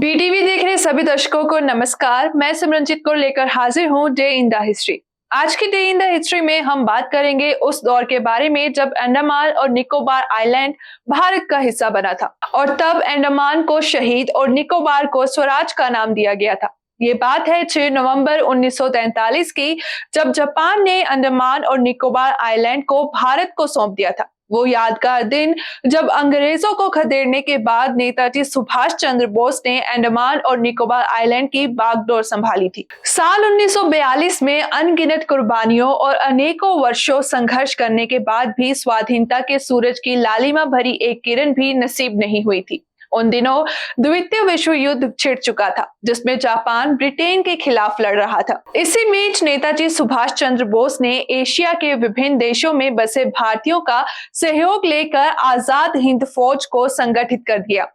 BTV देख रहे सभी दर्शकों को नमस्कार। मैं सिमरनजीत कौर लेकर हाजिर हूँ डे इन द हिस्ट्री। आज की डे इन द हिस्ट्री में हम बात करेंगे उस दौर के बारे में जब अंडमान और निकोबार आइलैंड भारत का हिस्सा बना था और तब अंडमान को शहीद और निकोबार को स्वराज का नाम दिया गया था। ये बात है 6 नवंबर 1943 की, जब जापान ने अंडमान और निकोबार आइलैंड को भारत को सौंप दिया था। वो यादगार दिन जब अंग्रेजों को खदेड़ने के बाद नेताजी सुभाष चंद्र बोस ने अंडमान और निकोबार आइलैंड की बागडोर संभाली थी। साल 1942 में अनगिनत कुर्बानियों और अनेकों वर्षों संघर्ष करने के बाद भी स्वाधीनता के सूरज की लालिमा भरी एक किरण भी नसीब नहीं हुई थी। उन दिनों द्वितीय विश्व युद्ध छिड़ चुका था, जिसमें जापान ब्रिटेन के खिलाफ लड़ रहा था। इसी बीच नेताजी सुभाष चंद्र बोस ने एशिया के विभिन्न देशों में बसे भारतीयों का सहयोग लेकर आजाद हिंद फौज को संगठित कर दिया।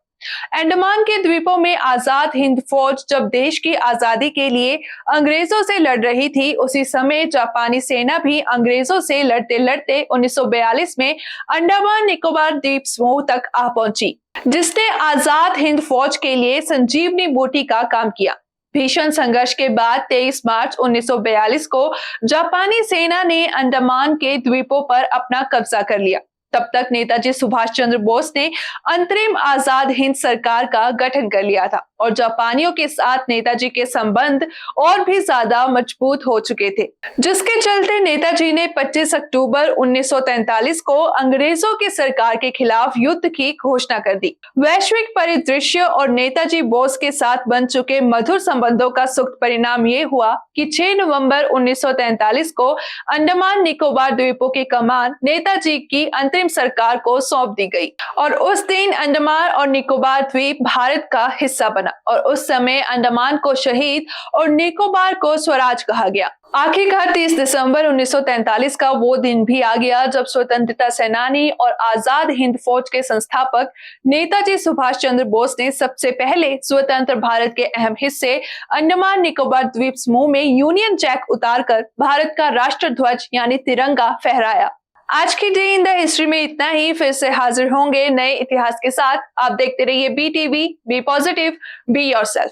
अंडमान के द्वीपों में आजाद हिंद फौज जब देश की आजादी के लिए अंग्रेजों से लड़ रही थी, उसी समय जापानी सेना भी अंग्रेजों से लड़ते लड़ते 1942 में अंडमान निकोबार द्वीप समूह तक आ पहुंची, जिसने आजाद हिंद फौज के लिए संजीवनी बूटी का काम किया। भीषण संघर्ष के बाद 23 मार्च 1942 को जापानी सेना ने अंडमान के द्वीपों पर अपना कब्जा कर लिया। तब तक नेताजी सुभाष चंद्र बोस ने अंतरिम आजाद हिंद सरकार का गठन कर लिया था और जापानियों के साथ नेताजी के संबंध और भी ज्यादा मजबूत हो चुके थे, जिसके चलते नेताजी ने 25 अक्टूबर 1943 को अंग्रेजों की सरकार के खिलाफ युद्ध की घोषणा कर दी। वैश्विक परिदृश्य और नेताजी बोस के साथ बन चुके मधुर संबंधों का सुखद परिणाम ये हुआ कि 6 नवंबर 1943 को अंडमान निकोबार द्वीपों की कमान नेताजी की अंतरिम सरकार को सौंप दी गई और उस दिन अंडमान और निकोबार द्वीप भारत का हिस्सा बना और उस समय अंडमान को शहीद और निकोबार को स्वराज कहा गया। आखिरकार 30 दिसंबर 1943 का वो दिन भी आ गया जब स्वतंत्रता सेनानी और आजाद हिंद फौज के संस्थापक नेताजी सुभाष चंद्र बोस ने सबसे पहले स्वतंत्र भारत के अहम हिस्से अंडमान निकोबार द्वीप समूह में यूनियन जैक उतारकर भारत का राष्ट्र ध्वज यानी तिरंगा फहराया। आज की डे इन द हिस्ट्री में इतना ही। फिर से हाजिर होंगे नए इतिहास के साथ। आप देखते रहिए BTV. Be positive, be yourself.